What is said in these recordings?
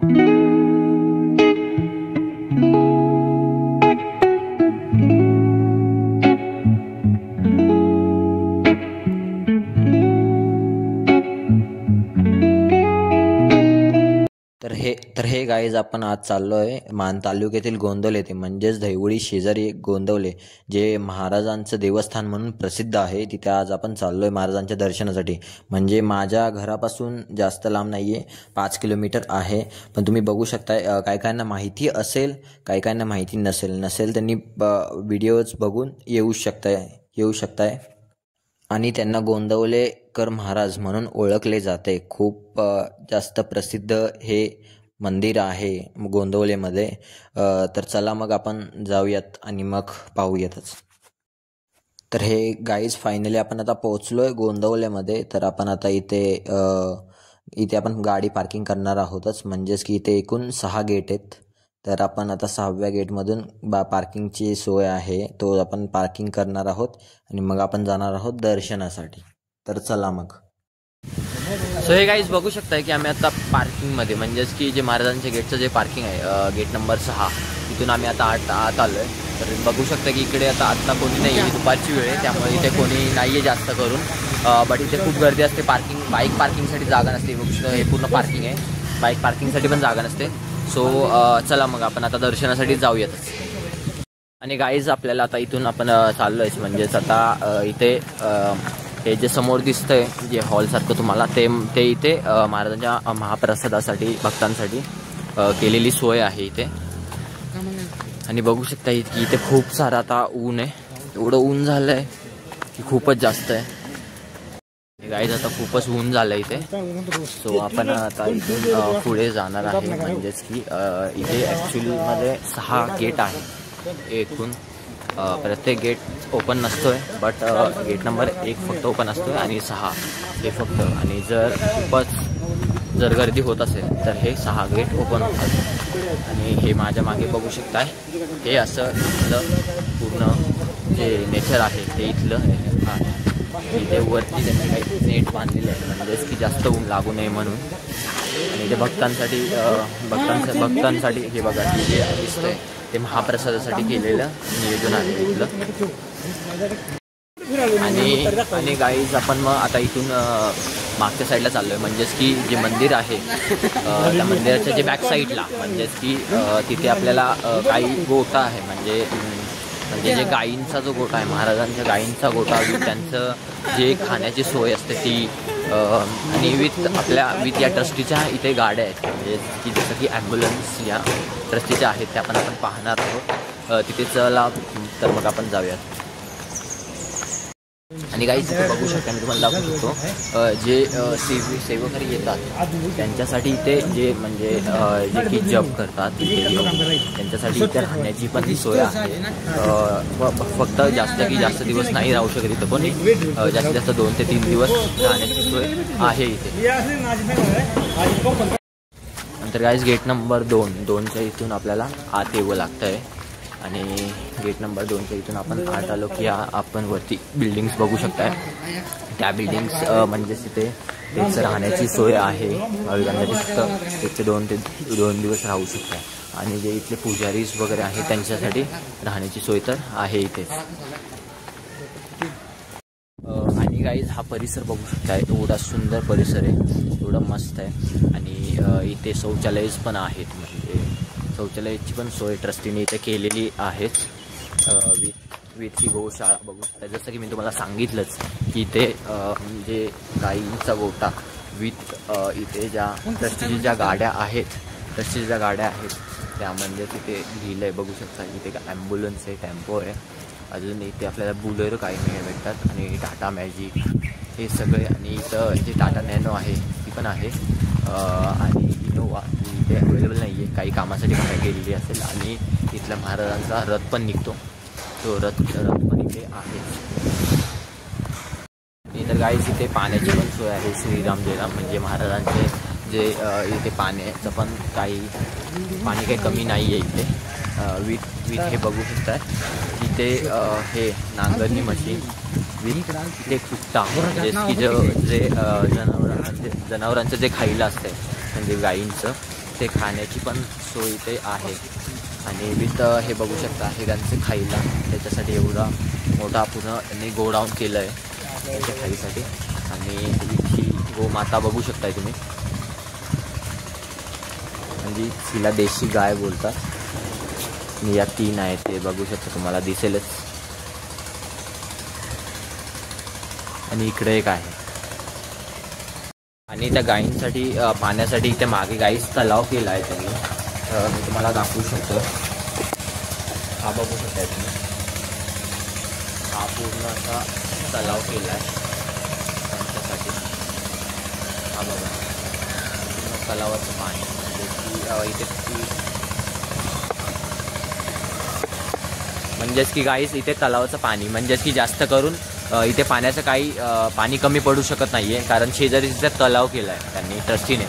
तर हे गाईज आपण आज चाललो आहे मान तालुक्यातील गोंदवले येथे, म्हणजेच दहिवडी शेजारी गोंदवले, जे महाराजांचं देवस्थान म्हणून प्रसिद्ध आहे. तिथे आज आपण चाललो आहे महाराजांच्या दर्शनासाठी. म्हणजे माझ्या घरापासून जास्त लांब नाही आहे, 5 किलोमीटर आहे. पण तुम्ही बघू शकताय, काही काहींना माहिती असेल, काही काहींना माहिती नसेल त्यांनी व्हिडिओज बघून येऊ शकताय आणि त्यांना गोंदवलेकर महाराज म्हणून ओळखले जाते. खूप जास्त प्रसिद्ध हे मंदिर आहे गोंदवलेमध्ये. तर चला मग आपण जाऊयात आणि मग पाहूयातच. तर हे गाईज फायनली आपण आता पोहोचलो आहे गोंदवलेमध्ये. तर आपण आता इथे आपण गाडी पार्किंग करणार आहोतच, म्हणजेच की इथे एकूण 6 गेट आहेत. तर आपण आता 6व्या गेटमधून पार्किंगची सोय आहे, तो आपण पार्किंग करणार आहोत आणि मग आपण जाणार आहोत दर्शनासाठी. तर चला मग. सो हे गाईज बघू शकताय की आम्ही आता पार्किंगमध्ये, म्हणजेच की जे महाराजांच्या गेटचं जे पार्किंग आहे, गेट नंबर 6, तिथून आम्ही आता आत आलो आहे. तर बघू शकता की इकडे आता कोणी नाही आहे, दुपारची वेळ आहे, त्यामुळे इथे कोणी नाही आहे जास्त करून. बट इथे खूप गर्दी असते. बाईक पार्किंगसाठी जागा नसते. बघू शकता हे पूर्ण पार्किंग आहे, बाईक पार्किंगसाठी पण जागा नसते. सो चला मग आपण आता दर्शनासाठी जाऊयात. आणि गाईज आपल्याला आता इथून आपण चाललो आहे, म्हणजेच आता इथे हे जे समोर दिसतंय जे हॉलसारखं तुम्हाला, ते इथे महाराजांच्या महाप्रसादासाठी भक्तांसाठी केलेली सोय आहे इथे. आणि बघू शकता की इथे खूप सारं आता ऊन आहे, एवढं ऊन झालं आहे की खूपच जास्त आहे गाईज. आता खूपच ऊन झालं इथे. सो आपण आता इथून पुढे जाणार आहे, म्हणजेच की इथे ॲक्च्युलीमध्ये 6 गेट आहे एकूण. प्रत्येक गेट ओपन नसतोय, बट गेट नंबर 1 फक्त ओपन असतोय आणि 6 हे फक्त. आणि जर गर्दी होत असेल तर हे 6 गेट ओपन होतात. आणि हे माझ्या मागे बघू शकताय, हे असं इथलं पूर्ण जे नेचर आहे ते इथलं आहे. इथे वरती त्यांनी काही नेट बांधलेलं आहे, म्हणजेच की जास्त ऊन लागू नये म्हणून. आणि ते भक्तांसाठी हे बघा हे दिसतंय ते महाप्रसादासाठी केलेलं नियोजन आहे इथलं. आणि गाईज आपण मग आता इथून मागच्या साईडला चाललो आहे, म्हणजेच की जे मंदिर आहे त्या मंदिराच्या जे बॅक साईडला, म्हणजेच की तिथे आपल्याला काही गोठा आहे, म्हणजे जे गायींचा जो गोठा आहे, महाराजांच्या गायींचा गोठा, त्यांचं जे खाण्याची सोय असते ती, आणि विथ या ट्रस्टीच्या इथे गाड्या आहेत, म्हणजे की जसं की ॲम्ब्युलन्स या ट्रस्टीच्या आहेत, त्या पण आपण पाहणार आहोत. तिथे चला तर मग आपण जाऊयात. आणि काही तिथे बघू शकता, मी तुम्हाला दाखवू शकतो, जे सेवकरी येतात त्यांच्यासाठी इथे जे जे की जप करतात त्यांच्यासाठी इथे राहण्याची पण सोय आहे. फक्त जास्त दिवस नाही राहू शकत इथं, पण जास्तीत जास्त 2 ते 3 दिवस राहण्याची सोय आहे इथे. नंतर गाईज गेट नंबर 2च्या इथून आपल्याला आत यावं लागतं आहे. आणि गेट नंबर 2च्या इथून आपण आत आलो की आपण वरती बिल्डिंग्स बघू शकताय. त्या बिल्डिंग्स म्हणजेच तिथे तेच राहण्याची सोय आहे, भाविकांसाठी फक्त तिथे 2 दिवस राहू शकताय. आणि जे इथले पुजारीज वगैरे आहेत त्यांच्यासाठी राहण्याची सोय तर आहे इथेच. आणि गाईज हा परिसर बघू शकताय, एवढा सुंदर परिसर आहे, एवढं मस्त आहे. आणि इथे शौचालयच पण आहेत, म्हणजे शौचालयाची पण सोय ट्रस्टीने इथे केलेली आहेच. विथ ही गोशाळा बघू शकता. जसं की मी तुम्हाला सांगितलंच की इथे म्हणजे गायींचा गोठा विथ इथे ज्या ट्रस्टीच्या ज्या गाड्या आहेत त्यामध्ये तिथे लिहिलं आहे, बघू शकता. इथे ॲम्ब्युलन्स आहे, टेम्पो आहे, अजून इथे आपल्याला बुलेरो काही भेटतात, आणि टाटा मॅजिक हे सगळे. आणि इथं जे टाटा नॅनो आहे ती पण आहे, आणि इनोवा इथे अवेलेबल नाही आहे, काही कामासाठी बाहेर गेलेली असेल. आणि इथला महाराजांचा रथ पण निघतो, तो रथ पण इथे आहे. इतर गाईज इथे पाण्याची पण सोय आहे, श्रीराम जयराम, म्हणजे महाराजांचे जे इथे पाण्याचं पण पाणी काही कमी नाही आहे इथे. विथ हे बघू शकता इथे हे नांगरणी मशीन विथ इथे कुट्टा, म्हणजे की जे जनावरांचं जे खायला असतं म्हणजे गायींचं इथे खाण्याची पण सोय इथे आहे. आणि विथ हे बघू शकता हे त्यांचे खायला, त्याच्यासाठी एवढा मोठा पूर्ण त्यांनी गोडाऊन केलं आहे त्यांच्या खाईसाठी. आणि ही गोमाता बघू शकताय तुम्ही, म्हणजे तिला देशी गाय बोलतात. आणि या 3 आहेत ते बघू शकता, तुम्हाला दिसेलच. आणि इकडे एक आहे. आणि त्या गायींसाठी पाण्यासाठी इथे मागे गाईस तलाव केला आहे त्यांनी. मी तुम्हाला दाखवू शकतो. हा बघू शकता तुम्ही, हा पूर्ण असा तलाव केला आहे त्यांच्यासाठी. हा बघा पूर्ण तलावाचं पाणी, म्हणजेच की गाईस इथे तलावाचं पाणी म्हणजेच की जास्त करून इथे पाण्याचं काही पाणी कमी पडू शकत नाही आहे, कारण शेजारी तिथे तलाव केला आहे त्यांनी ट्रस्टीने.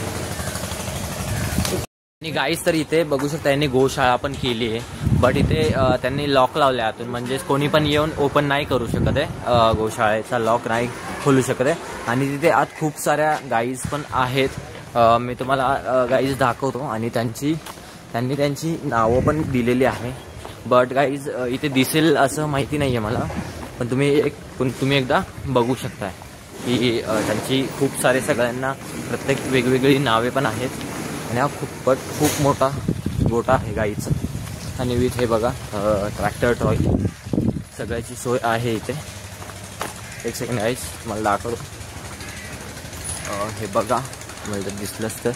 आणि गाईस तर इथे बघू शकता यांनी गोशाळा पण केली आहे, बट इथे त्यांनी लॉक लावले आतून, म्हणजेच कोणी पण येऊन ओपन नाही करू शकत आहे, गोशाळेचा लॉक नाही खोलू शकत आहे. आणि तिथे आत खूप साऱ्या गाईज पण आहेत. मी तुम्हाला गाईज दाखवतो. आणि त्यांनी त्यांची नावं पण दिलेली आहे, बट गाईज इथे दिसेल असं माहिती नाही आहे मला, पण तुम्ही एकदा बघू शकताय की त्यांची खूप सारे सगळ्यांना प्रत्येक वेगवेगळी नावे पण आहेत. आणि हा खूप मोठा गोठा आहे गाईचा. आणि विथ हे बघा ट्रॅक्टर ट्रॉली सगळ्याची सोय आहे इथे. एक सेकंड गाईज मला दाखवतो. हे बघा, मला जर दिसलंच तर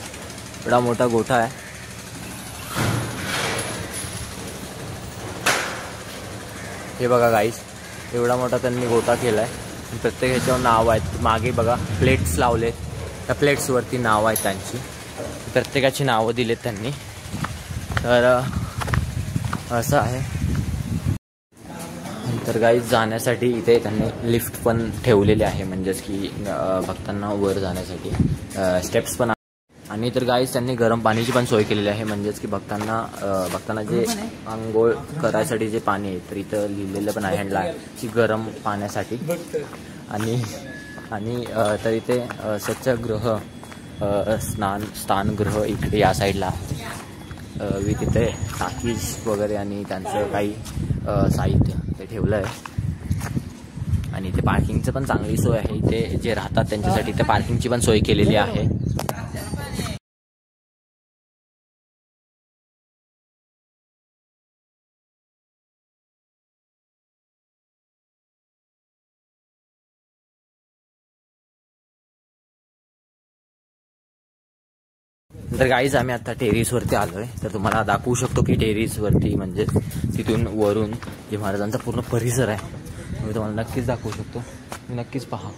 एवढा मोठा गोठा आहे. हे बघा गाईज, एवढा मोठा त्यांनी गोठा केला आहे. प्रत्येक ह्याच्यावर नाव आहेत. मागे बघा प्लेट्स लावलेत, त्या प्लेट्सवरती नाव आहेत त्यांची, प्रत्येकाची नावं दिलेत त्यांनी. तर असं आहे. तर गाईज जाण्यासाठी इथे त्यांनी लिफ्ट पण ठेवलेले आहे, म्हणजेच की भक्तांना वर जाण्यासाठी स्टेप्स पण. आणि तर गाईज त्यांनी गरम पाण्याची पण सोय केलेली आहे, म्हणजेच की भक्तांना जे आंघोळ करायसाठी जे पाणी आहे, तर इथं लिहिलेलं पण आहे हँडला की गरम पाण्यासाठी. आणि तर इथे स्वच्छगृह स्नानगृह इकडे या साईडला आहे. तिथे टाकीज वगैरे आणि त्यांचं काही साहित्य ते ठेवलं आहे. आणि इथे पार्किंगचं पण चांगली सोय आहे. इथे जे राहतात त्यांच्यासाठी इथे पार्किंगची पण सोय केलेली आहे. तर गाईज आम्ही आता टेरेसवरती आलो आहे, तर तुम्हाला दाखवू शकतो की टेरेसवरती म्हणजे तिथून वरून जे महाराजांचा पूर्ण परिसर आहे मी तुम्हाला नक्कीच दाखवू शकतो. नक्कीच पहा.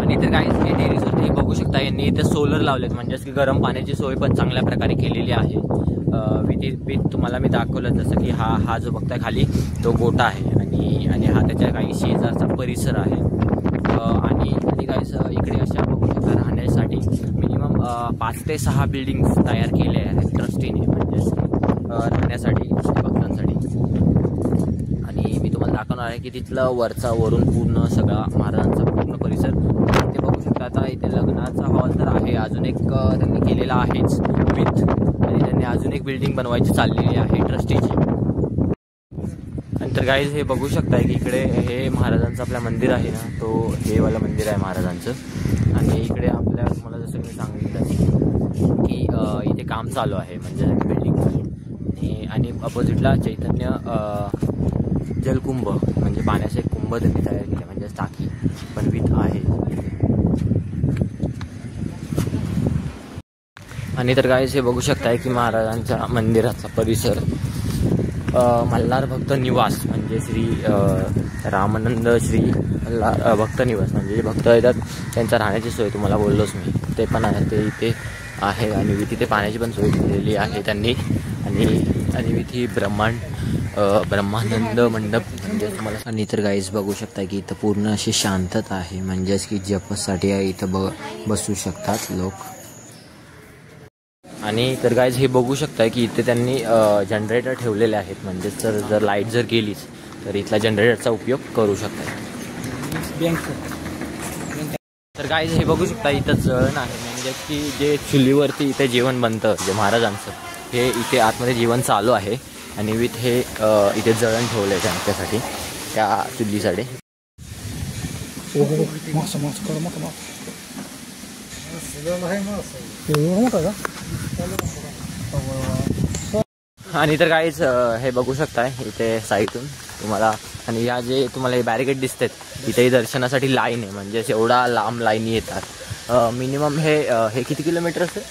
आणि तर गाईज हे टेरेसवरती बघू शकता यांनी इथे सोलर लावलेत, म्हणजेच की गरम पाण्याची सोय पण चांगल्या प्रकारे केलेली आहे. तुम्हाला मी दाखवलं जसं की हा जो बघताय खाली तो गोठा आहे. आणि हा त्याच्या काही शेजारचा परिसर आहे. आणि गाईज इकडे अशा बघू शकता राहण्यासाठी मिनिमम 5 ते 6 बिल्डिंग्स तयार केले आहेत ट्रस्टीने, म्हणजेच राहण्यासाठी भक्तांसाठी. आणि मी तुम्हाला दाखवणार आहे की तिथलं वरून पूर्ण सगळा महाराजांचा पूर्ण परिसर ते बघू शकता. आता इथे लग्नाचा हॉल तर आहे, अजून एक त्यांनी केलेला आहेच विथ, आणि त्यांनी अजून एक बिल्डिंग बनवायची चाललेली आहे ट्रस्टीची. नंतर गाईज हे बघू शकताय की इकडे हे महाराजांचं आपलं मंदिर आहे ना, तो हे वाला मंदिर आहे महाराजांचं. आणि इकडे आपल्या तुम्हाला जसं मी सांगितलं की इथे काम चालू आहे, म्हणजे बिल्डिंग. आणि अपोजिटला चैतन्य जलकुंभ म्हणजे पाण्याचा एक कुंभ त्यांनी तयार केला, म्हणजे टाकी पण विथ आहे. आणि तर गाईज हे बघू शकताय की महाराजांच्या मंदिराचा परिसर मल्हार भक्त निवास म्हणजे श्री रामानंद श्री भक्त निवास, म्हणजे जे भक्त येतात त्यांच्या राहण्याची सोय तुम्हाला बोललोच मी, ते पण आहे, ते इथे आहे. आणि तिथे पाण्याची पण सोय केलेली आहे त्यांनी. आणि विधी ब्रह्मानंद मंडप म्हणजे तुम्हाला. आणि तर गाईज बघू शकता की इथं पूर्ण अशी शांतता आहे, म्हणजेच की जपसाठी इथं बसू शकतात लोक. आणि तर गाईज हे बघू शकताय की इथे त्यांनी जनरेटर ठेवलेले आहेत, म्हणजे जर लाईट जर गेलीच तर इथला जनरेटरचा उपयोग करू शकताय. तर गाईज हे बघू शकता इथं जळण आहे, म्हणजे की जे चुलीवरती इथे जेवण बनतं जे महाराजांचं, हे इथे आतमध्ये जेवण चालू आहे आणि विथ हे इथे जळण ठेवलं आहे त्यांच्यासाठी, त्या चुलीसाठी. आणि तर काहीच हे बघू शकताय इथे साईडून तुम्हाला, आणि या जे तुम्हाला हे बॅरिकेड दिसतात इथेही दर्शनासाठी लाईन आहे, म्हणजे एवढा लांब लाईनी येतात. मिनिमम हे किती किलोमीटर असेल?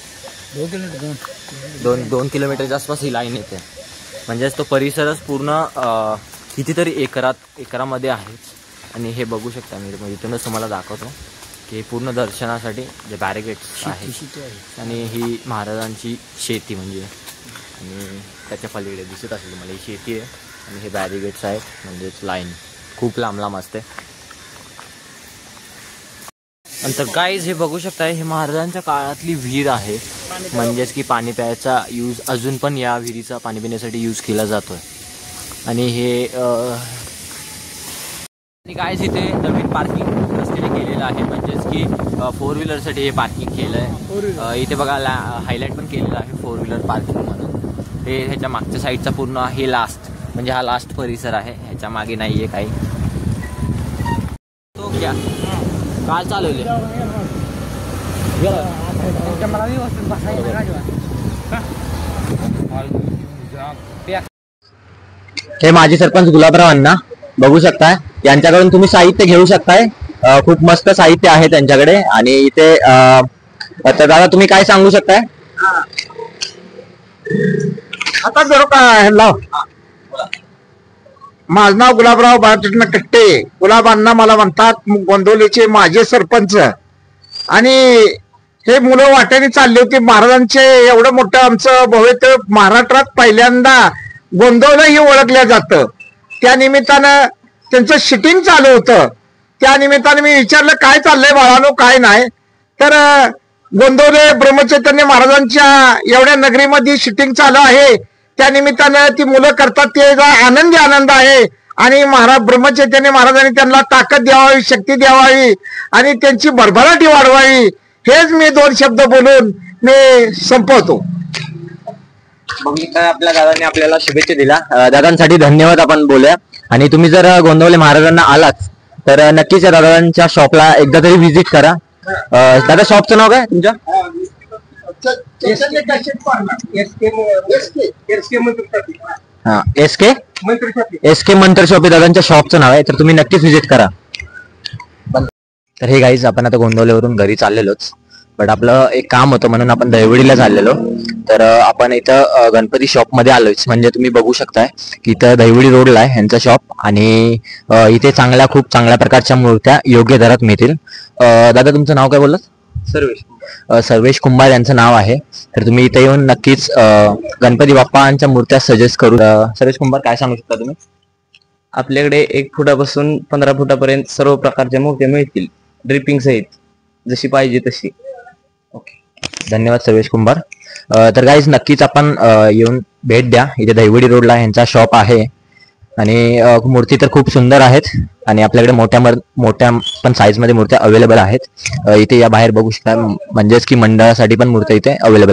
2 किलोमीटरच्या आसपास ही लाईन येते. म्हणजेच तो परिसरच पूर्ण कितीतरी एकरामध्ये आहे. आणि हे बघू शकता मी इथूनच तुम्हाला दाखवतो की पूर्ण दर्शनासाठी जे बॅरिकेड्स आहेत आणि ही महाराजांची शेती, म्हणजे आणि त्याच्या पलीकडे दिसत असेल तुम्हाला ही शेती आहे आणि हे बॅरिकेड्स आहेत, म्हणजेच लाईन खूप लांब असते. नंतर गाईज हे बघू शकताय हे महाराजांच्या काळातली विहीर आहे, म्हणजेच की पाणी प्यायचा यूज अजून पण या विहिरीचा पाणी पिण्यासाठी यूज केला जातोय. आणि हे गाईज इथे नवीन पार्किंग रस्त्याने केलेलं आहे, म्हणजेच की 4 व्हीलरसाठी हे पार्किंग केलं आहे. इथे बघा हायलाईट पण केलेलं आहे 4 व्हीलर पार्किंग म्हणून. हे ह्याच्या मागच्या साईडचा पूर्ण हे लास्ट, म्हणजे हा लास्ट परिसर आहे, ह्याच्या मागे नाही आहे काही. तो क्या काल चालवले हे माजी सरपंच गुलाबराव अण्णा बघू शकताय, यांच्याकडून तुम्ही साहित्य घेऊ शकताय. खूप मस्त साहित्य आहे त्यांच्याकडे. आणि इथे तर दादा तुम्ही काय सांगू शकताय? आता जर काय लाव, माझं नाव गुलाबराव बाळकृष्ण कट्टे. गुलाबांना मला म्हणतात, गोंदवलीचे माझे सरपंच. आणि हे मुलं वाट्याने चालली होती महाराजांचे. एवढं मोठं आमचं भव्य महाराष्ट्रात पहिल्यांदा गोंदवलं हे ओळखलं जातं. त्या निमित्तानं त्यांचं शिटिंग चालू होतं. त्या निमित्तानं मी विचारलं काय चाललंय बाळानो, काय नाही. तर गोंदवले ब्रह्मचैतन्य महाराजांच्या एवढ्या नगरीमध्ये शिटिंग चालू आहे, त्या निमित्तानं ती मुलं करतात, ते आनंद आहे. आणि ब्रह्मचैतन्य महाराजांनी त्यांना ताकद द्यावी, शक्ती द्यावी आणि त्यांची भरभराटी वाढवावी. हेच मी 2 शब्द बोलून मी संपवतो. आपल्या दादांनी आपल्याला शुभेच्छा दिल्या, दादांसाठी धन्यवाद आपण बोलूया. आणि तुम्ही जर गोंदवले महाराजांना आलात तर नक्कीच या दादांच्या शॉपला एकदा तरी व्हिजिट करा. दादा शॉपचं नाव काय तुमच्या? एस के मंत्र शॉप हे दादांच्या शॉपचं नाव आहे, तर तुम्ही नक्कीच व्हिजिट करा. तर हे गाईज आपण आता गोंदवलेवरून घरी चाललेलोच, बट आपलं एक काम होतं म्हणून आपण दहिवडीला चाललेलो. तर आपण इथं गणपती शॉपमध्ये आलोय, म्हणजे तुम्ही बघू शकताय की इथं दहिवडी रोडला आहे ह्यांचा शॉप. आणि इथे खूप चांगल्या प्रकारच्या मूर्त्या योग्य दरात मिळतील. दादा तुमचं नाव काय बोललात? सर्वेश कुंभार यांचं नाव आहे. तर तुम्ही इथे येऊन नक्कीच गणपती बाप्पांच्या मूर्त्या सजेस्ट करू. सर्वेश कुंभार काय सांगू शकता तुम्ही? आपल्याकडे 1 फुटापासून 15 फुटापर्यंत सर्व प्रकारच्या मूर्त्या मिळतील, ड्रिपिंग सहित, जशी पाहिजे तशी. ओके, धन्यवाद सर्वेश कुंभार. तर गाईज नक्कीच आपण येऊन भेट द्या. इथे दहिवडी रोडला यांचा शॉप आहे. आणि मूर्ती तर खूप सुंदर आहेत आणि आपल्याकडे मोठ्या पण साईजमध्ये मूर्त्या अवेलेबल आहेत. इथे या बाहेर बघू शकता, म्हणजेच की मंडळासाठी पण मूर्त्या इथे अवेलेबल.